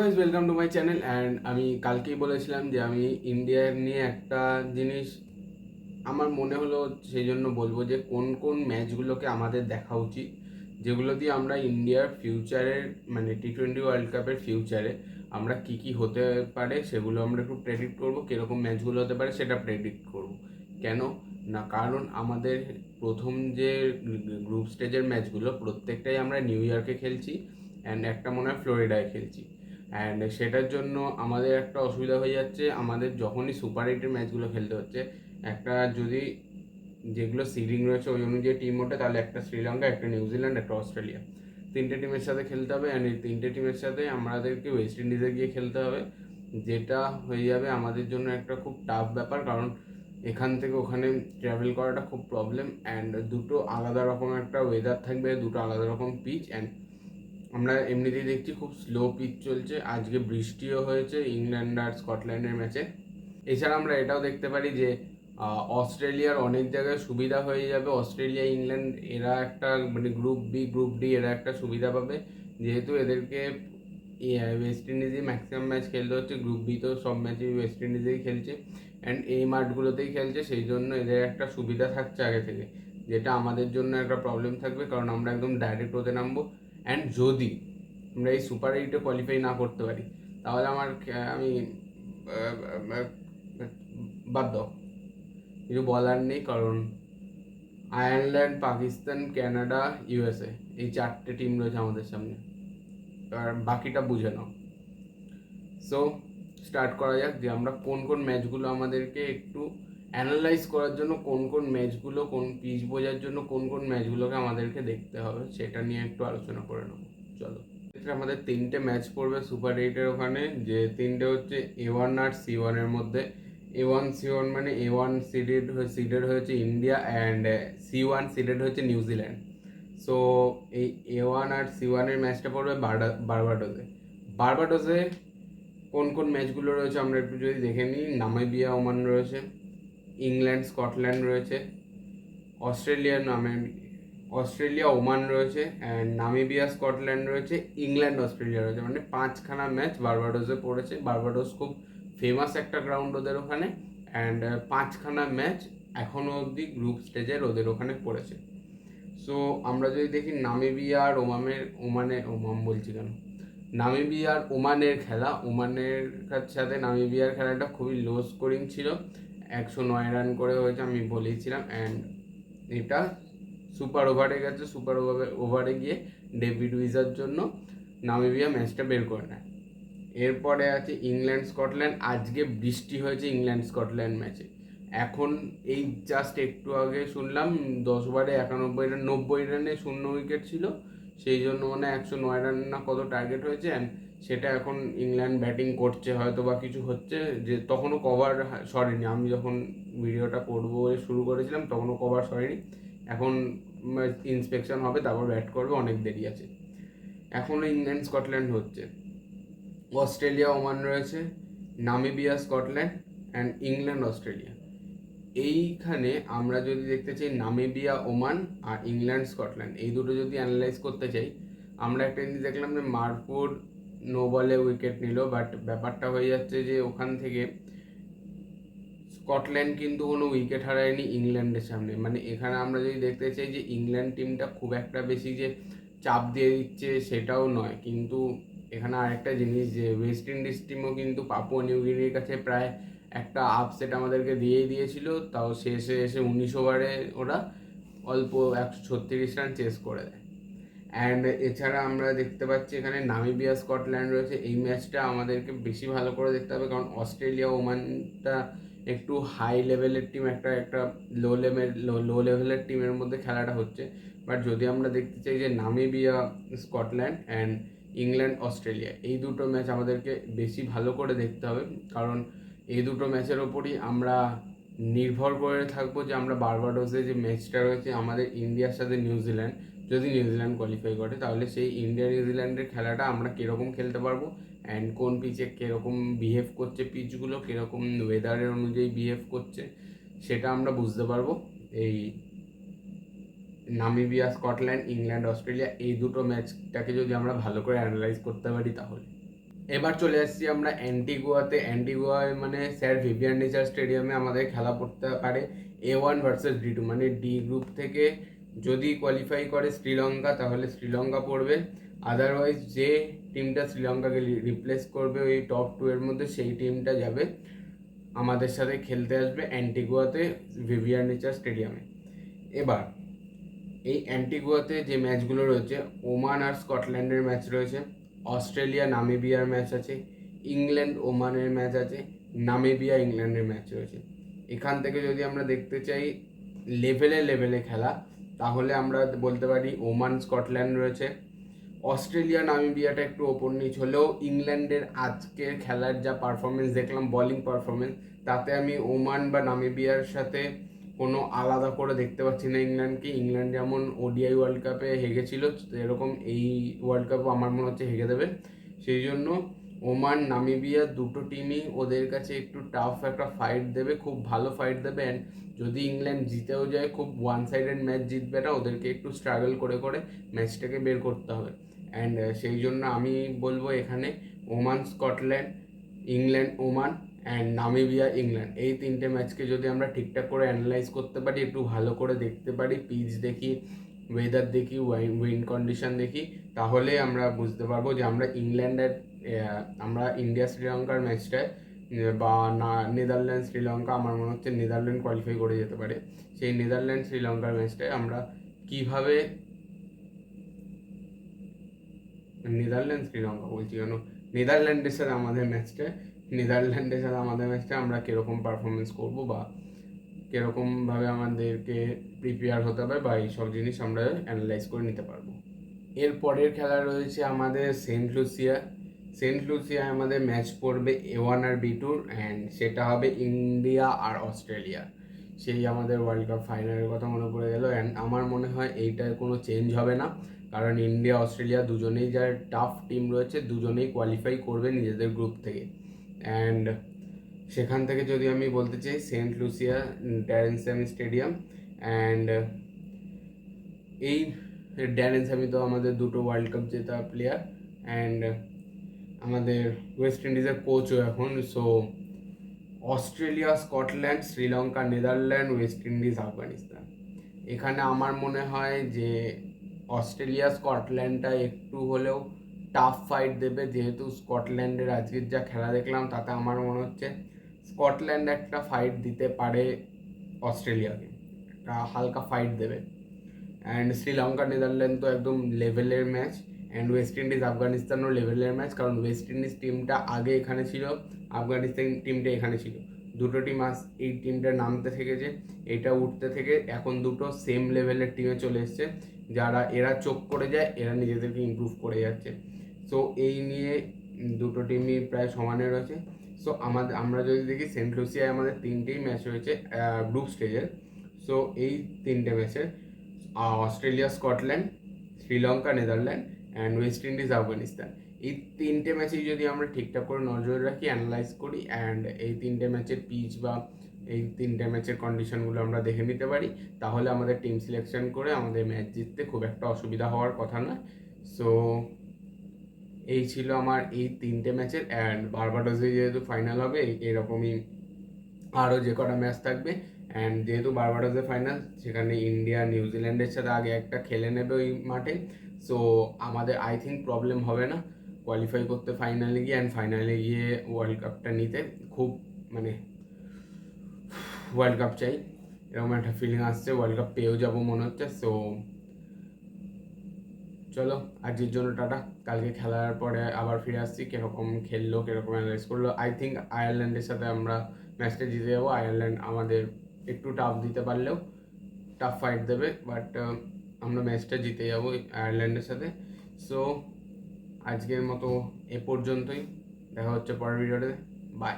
Guys, welcome to my channel. And আমি কালকেই বলেছিলাম যে আমি ইন্ডিয়া নিয়ে একটা জিনিস আমার মনে হলো, সেই জন্য বলবো যে কোন কোন ম্যাচগুলোকে আমাদের দেখা উচিত, যেগুলো দিয়ে আমরা ইন্ডিয়ার ফিউচারের মানে T20 ওয়ার্ল্ড কাপের ফিউচারে আমরা কি কি হতে পারে সেগুলো আমরা একটু প্রেডিক্ট করবো। কীরকম ম্যাচগুলো হতে পারে সেটা প্রেডিক্ট করবো। কেন না, কারণ আমাদের প্রথম যে গ্রুপ স্টেজের ম্যাচগুলো প্রত্যেকটাই আমরা নিউ ইয়র্কে খেলছি, অ্যান্ড একটা মনে হয় ফ্লোরিডায় খেলছি। অ্যান্ড সেটার জন্য আমাদের একটা অসুবিধা হয়ে যাচ্ছে, আমাদের যখনই সুপার এইটের ম্যাচগুলো খেলতে হচ্ছে, একটা যদি যেগুলো সিডিং রয়েছে ওই অনুযায়ী টিম ওঠে, তাহলে একটা শ্রীলঙ্কা, একটা নিউজিল্যান্ড, একটা অস্ট্রেলিয়া, তিনটে টিমের সাথে খেলতে হবে। অ্যান্ড এই তিনটে টিমের সাথে আমাদেরকে ওয়েস্ট ইন্ডিজে গিয়ে খেলতে হবে, যেটা হয়ে যাবে আমাদের জন্য একটা খুব টাফ ব্যাপার, কারণ এখান থেকে ওখানে ট্রাভেল করাটা খুব প্রবলেম। অ্যান্ড দুটো আলাদা রকম একটা ওয়েদার থাকবে, দুটো আলাদা রকম পিচ। অ্যান্ড আমরা এমনিতেই দেখছি খুব স্লো পিচ চলছে, আজকে বৃষ্টিও হয়েছে ইংল্যান্ড আর স্কটল্যান্ডের ম্যাচে। এছাড়া আমরা এটাও দেখতে পারি যে অস্ট্রেলিয়ার অনেক জায়গায় সুবিধা হয়ে যাবে। অস্ট্রেলিয়া, ইংল্যান্ড এরা একটা মানে গ্রুপ বি, গ্রুপ ডি এরা একটা সুবিধা পাবে, যেহেতু এদেরকে ওয়েস্ট ইন্ডিজই ম্যাক্সিমাম ম্যাচ খেলতে হচ্ছে। গ্রুপ বি তো সব ম্যাচই ওয়েস্ট ইন্ডিজেই খেলছে, অ্যান্ড এই মাঠগুলোতেই খেলছে, সেই জন্য এদের একটা সুবিধা থাকছে আগে থেকে, যেটা আমাদের জন্য একটা প্রবলেম থাকবে, কারণ আমরা একদম ডাইরেক্ট ওতে নামবো। অ্যান্ড যদি আমরা এই সুপার এইটে কোয়ালিফাই না করতে পারি, তাহলে আমি বাদ দাও, কিছু বলার নেই, কারণ আয়ারল্যান্ড, পাকিস্তান, কানাডা, ইউএসএ এই চারটে টিম রয়েছে আমাদের সামনে, আর বাকিটা বুঝে নাও। সো স্টার্ট করা যাক যে আমরা কোন কোন ম্যাচগুলো আমাদেরকে একটু অ্যানালাইজ করার জন্য, কোন কোন ম্যাচগুলো, কোন পিচ বোঝার জন্য কোন কোন ম্যাচগুলোকে আমাদেরকে দেখতে হবে, সেটা নিয়ে একটু আলোচনা করে নেবো। চলো, আমাদের তিনটে ম্যাচ পড়বে সুপার এইটের ওখানে, যে তিনটে হচ্ছে A1 আর C1 এর মধ্যে। A1 C1 মানে A1 সিডেড হয়েছে ইন্ডিয়া, অ্যান্ড C1 সিডেড হয়েছে নিউজিল্যান্ড। সো এই A1 আর C1 এর ম্যাচটা পড়বে বার্বাডোসে। বার্বাডোসে কোন কোন ম্যাচগুলো রয়েছে আমরা একটু যদি দেখে নিই। নামিবিয়া, ওমান রয়েছে, ইংল্যান্ড, স্কটল্যান্ড রয়েছে, অস্ট্রেলিয়া, ওমান রয়েছে, অ্যান্ড নামিবিয়া, স্কটল্যান্ড রয়েছে, ইংল্যান্ড, অস্ট্রেলিয়া রয়েছে। মানে 5খানা ম্যাচ বার্বাডোসে পড়েছে। বার্বাডোস খুব ফেমাস একটা গ্রাউন্ড ওদের ওখানে, অ্যান্ড 5খানা ম্যাচ এখনও অবধি গ্রুপ স্টেজের ওদের ওখানে পড়েছে। সো আমরা যদি দেখি নামিবিয়া আর ওমান বলছি কেন, নামিবিয়া আর ওমানের খেলা, ওমানের সাথে নামিবিয়ার খেলাটা খুবই লো স্কোরিং ছিল, 109 রান করে হয়েছে, আমি বলেছিলাম। অ্যান্ড এটা সুপার ওভারে গেছে, সুপার ওভারে গিয়ে ডেভিড উইজার জন্য নামিবিয়া ম্যাচটা বের করে নেয়। এরপরে আছে ইংল্যান্ড, স্কটল্যান্ড। আজকে বৃষ্টি হয়েছে ইংল্যান্ড স্কটল্যান্ড ম্যাচে। এখন এই জাস্ট একটু আগে শুনলাম 10 ওভারে 91 রান, 90 রানে 0 উইকেট ছিল, সেই জন্য মানে 109 রান না কত টার্গেট হয়েছে। অ্যান্ড সেটা এখন ইংল্যান্ড ব্যাটিং করছে, হয়তো বা কিছু হচ্ছে, যে তখনও কভার সরেনি। আমি যখন ভিডিওটা করবো শুরু করেছিলাম তখনও কভার সরেনি, এখন ইন্সপেকশন হবে, তারপর ব্যাট করবে, অনেক দেরি আছে। এখনও ইংল্যান্ড স্কটল্যান্ড হচ্ছে। অস্ট্রেলিয়া, ওমান রয়েছে, Namibia, Scotland, and England, Australia. এইখানে আমরা যদি দেখতে চাই নামিবিয়া, ওমান আর ইংল্যান্ড, স্কটল্যান্ড, এই দুটো যদি অ্যানালাইজ করতে চাই, আমরা একটা জিনিস দেখলাম যে মারফুড নো বলে উইকেট নিল, বাট ব্যাপারটা হয়ে যাচ্ছে যে ওখান থেকে স্কটল্যান্ড কিন্তু কোনো উইকেট হারায়নি ইংল্যান্ডের সামনে। মানে এখানে আমরা যদি দেখতে চাই যে ইংল্যান্ড টিমটা খুব একটা বেশি যে চাপ দিয়ে দিচ্ছে সেটাও নয়, কিন্তু এখানে আরেকটা জিনিস যে ওয়েস্ট ইন্ডিজ টিমও কিন্তু পাপুয়া নিউগিনির কাছে প্রায় একটা আপসেট আমাদেরকে দিয়েই দিয়েছিল, তাও শেষে এসে 19 ওভারে ওরা অল্প 136 রান চেস করে দেয়। অ্যান্ড এছাড়া আমরা দেখতে পাচ্ছি এখানে নামিবিয়া, স্কটল্যান্ড রয়েছে। এই ম্যাচটা আমাদেরকে বেশি ভালো করে দেখতে হবে, কারণ অস্ট্রেলিয়া, ওমানটা একটু হাই লেভেলের টিম, একটা লো লেভেলের টিমের মধ্যে খেলাটা হচ্ছে। বাট যদি আমরা দেখতে চাই যে Namibia, Scotland, and England, Australia, এই দুটো ম্যাচ আমাদেরকে বেশি ভালো করে দেখতে হবে, কারণ এই দুটো ম্যাচের ওপরই আমরা নির্ভর করে থাকবো যে আমরা বার্বাডোসে যে ম্যাচটা রয়েছে আমাদের ইন্ডিয়ার সাথে নিউজিল্যান্ড, যদি নিউজিল্যান্ড কোয়ালিফাই করে, তাহলে সেই ইন্ডিয়া নিউজিল্যান্ডের খেলাটা আমরা কীরকম খেলতে পারবো, অ্যান্ড কোন পিচে কীরকম বিহেভ করছে, পিচগুলো কীরকম ওয়েদারের অনুযায়ী বিহেভ করছে, সেটা আমরা বুঝতে পারবো এই নামিবিয়া, স্কটল্যান্ড, ইংল্যান্ড, অস্ট্রেলিয়া এই দুটো ম্যাচটাকে যদি আমরা ভালো করে অ্যানালাইজ করতে পারি তাহলে। এবার চলে আসছি আমরা অ্যান্টিগুয়াতে। অ্যান্টিগুয়ায় মানে স্যার ভিভিয়ান নেচার স্টেডিয়ামে আমাদের খেলা পড়তে পারে A1 ভার্সেস D2, মানে ডি গ্রুপ থেকে যদি কোয়ালিফাই করে শ্রীলঙ্কা তাহলে শ্রীলঙ্কা পড়বে, আদারওয়াইজ যে টিমটা শ্রীলঙ্কাকে রিপ্লেস করবে ওই টপ 2 এর মধ্যে সেই টিমটা যাবে আমাদের সাথে খেলতে আসবে অ্যান্টিগুয়াতে ভিভিয়ান নেচার স্টেডিয়ামে। এবার এই অ্যান্টিগুয়াতে যে ম্যাচগুলো রয়েছে, ওমান আর স্কটল্যান্ডের ম্যাচ রয়েছে, অস্ট্রেলিয়া নামিবিয়ার ম্যাচ আছে, ইংল্যান্ড ওমানের ম্যাচ আছে, নামিবিয়া ইংল্যান্ডের ম্যাচ রয়েছে। এখান থেকে যদি আমরা দেখতে চাই লেভেলে খেলা, তাহলে আমরা বলতে পারি ওমান স্কটল্যান্ড রয়েছে। অস্ট্রেলিয়া নামিবিয়াটা একটু ওপর নিচ হলেও ইংল্যান্ডের আজকের খেলার যা পারফরমেন্স দেখলাম, বোলিং পারফরমেন্স, তাতে আমি ওমান বা নামিবিয়ার সাথে কোনো আলাদা করে দেখতে পাচ্ছি না ইংল্যান্ডকে। ইংল্যান্ড যেমন ওডিআই ওয়ার্ল্ড কাপে হেগেছিল, এরকম এই ওয়ার্ল্ড কাপও আমার মনে হচ্ছে হেগে দেবে। সেই জন্য ওমান নামিবিয়া দুটো টিমই ওদের কাছে একটু টাফ একটা ফাইট দেবে, খুব ভালো ফাইট দেবে। অ্যান্ড যদি ইংল্যান্ড জিতেও যায়, খুব ওয়ান সাইডেড ম্যাচ জিতবে না, ওদেরকে একটু স্ট্রাগল করে করে ম্যাচটাকে বের করতে হবে। অ্যান্ড সেই জন্য আমি বলবো এখানে Oman Scotland, England Oman and Namibia England, এই তিনটে ম্যাচকে যদি আমরা ঠিকঠাক করে অ্যানালাইজ করতে পারি, একটু ভালো করে দেখতে পারি, পিচ দেখি, ওয়েদার দেখি, উইন্ড কন্ডিশন দেখি, তাহলে আমরা বুঝতে পারবো যে আমরা আমরা ইন্ডিয়া শ্রীলঙ্কার ম্যাচটায় বা নেদারল্যান্ড শ্রীলঙ্কা, আমার মনে হচ্ছে নেদারল্যান্ড কোয়ালিফাই করে যেতে পারে, সেই নেদারল্যান্ড শ্রীলঙ্কার ম্যাচটায় আমরা কীভাবে নেদারল্যান্ড শ্রীলঙ্কা বলছি কেন, নেদারল্যান্ডের সাথে আমাদের ম্যাচটা আমরা কীরকম পারফরমেন্স করব বা কীরকমভাবে আমাদেরকে প্রিপেয়ার হতে হবে বা এইসব জিনিস আমরা অ্যানালাইজ করে নিতে পারবো। এর পরের খেলা রয়েছে আমাদের সেন্ট লুসিয়ায় আমাদের ম্যাচ পড়বে A1 আর B2, অ্যান্ড সেটা হবে ইন্ডিয়া আর অস্ট্রেলিয়া। সেই আমাদের ওয়ার্ল্ড কাপ ফাইনালের কথা মনে পড়ে গেল। অ্যান্ড আমার মনে হয় এইটার কোনো চেঞ্জ হবে না, কারণ ইন্ডিয়া অস্ট্রেলিয়া দুজনেই যার টাফ টিম রয়েছে, দুজনেই কোয়ালিফাই করবে নিজেদের গ্রুপ থেকে। অ্যান্ড সেখান থেকে যদি আমি বলতে চাই, Saint Lucia Darren Sammy stadium, and এই ড্যারেন স্যামি তো আমাদের দুটো ওয়ার্ল্ড কাপ জেতা প্লেয়ার, অ্যান্ড আমাদের ওয়েস্ট ইন্ডিজের কোচও এখন। So Australia Scotland, Sri Lanka Netherland, West Indies Afghanistan, এখানে আমার মনে হয় যে অস্ট্রেলিয়া স্কটল্যান্ডটা একটু হলেও টাফ ফাইট দেবে, যেহেতু স্কটল্যান্ডের আজকের যা খেলা দেখলাম তাতে আমার মনে হচ্ছে স্কটল্যান্ড একটা ফাইট দিতে পারে অস্ট্রেলিয়াকে, একটা হালকা ফাইট দেবে। অ্যান্ড শ্রীলঙ্কা নেদারল্যান্ড তো একদম লেভেলের ম্যাচ, অ্যান্ড ওয়েস্ট ইন্ডিজ আফগানিস্তানও লেভেলের ম্যাচ, কারণ ওয়েস্ট ইন্ডিজ টিমটা আগে এখানে ছিল, আফগানিস্তান টিমটা এখানে ছিল, দুটো টিম এই টিমটা নামতে থেকেছে, এটা উঠতে থেকে এখন দুটো সেম লেভেলের টিমে চলে এসছে, যারা এরা চোখ করে যায়, এরা নিজেদেরকে ইমপ্রুভ করে যাচ্ছে। সো এই নিয়ে দুটো টিমই প্রায় সমানে রয়েছে। সো আমরা যদি দেখি সেন্ট লুসিয়ায় আমাদের তিনটেই ম্যাচ রয়েছে গ্রুপ স্টেজের। সো এই তিনটে ম্যাচের Australia Scotland, Sri Lanka Netherland and West Indies Afghanistan, এই তিনটে ম্যাচেই যদি আমরা ঠিকঠাক করে নজর রাখি, অ্যানালাইজ করি, অ্যান্ড এই তিনটে ম্যাচের পিচ বা এই তিনটে ম্যাচের কন্ডিশনগুলো আমরা দেখে নিতে পারি, তাহলে আমাদের টিম সিলেকশন করে আমাদের ম্যাচ জিততে খুব একটা অসুবিধা হওয়ার কথা না। সো এই ছিল আমার এই তিনটে ম্যাচের। অ্যান্ড বারবাডোসে যেহেতু ফাইনাল হবে, এরকমই আরও যে কটা ম্যাচ থাকবে, অ্যান্ড যেহেতু বারবাডোসে ফাইনাল, সেখানে ইন্ডিয়া নিউজিল্যান্ডের সাথে আগে একটা খেলে নেবে ওই মাঠে। সো আমাদের আই থিঙ্ক প্রবলেম হবে না কোয়ালিফাই করতে ফাইনালে গিয়ে, অ্যান্ড ফাইনালে গিয়ে ওয়ার্ল্ড কাপটা নিতে। খুব মানে ওয়ার্ল্ড কাপ চাই এরকম একটা ফিলিং আসছে, ওয়ার্ল্ড কাপ পেয়েও যাবো মনে হচ্ছে। সো চলো আজকের জন্য টাটা, কালকে খেলার পরে আবার ফিরে আসছি, কীরকম খেললো, কীরকম অ্যানালাইজ করলো। আই থিঙ্ক আয়ারল্যান্ডের সাথে আমরা ম্যাচটা জিতে যাবো। আয়ারল্যান্ড আমাদের একটু টাফ দিতে পারলেও, টাফ ফাইট দেবে, বাট আমরা ম্যাচটা জিতে যাবো আয়ারল্যান্ডের সাথে। সো আজকের মতো এ পর্যন্তই, দেখা হচ্ছে পরের ভিডিওতে, বাই।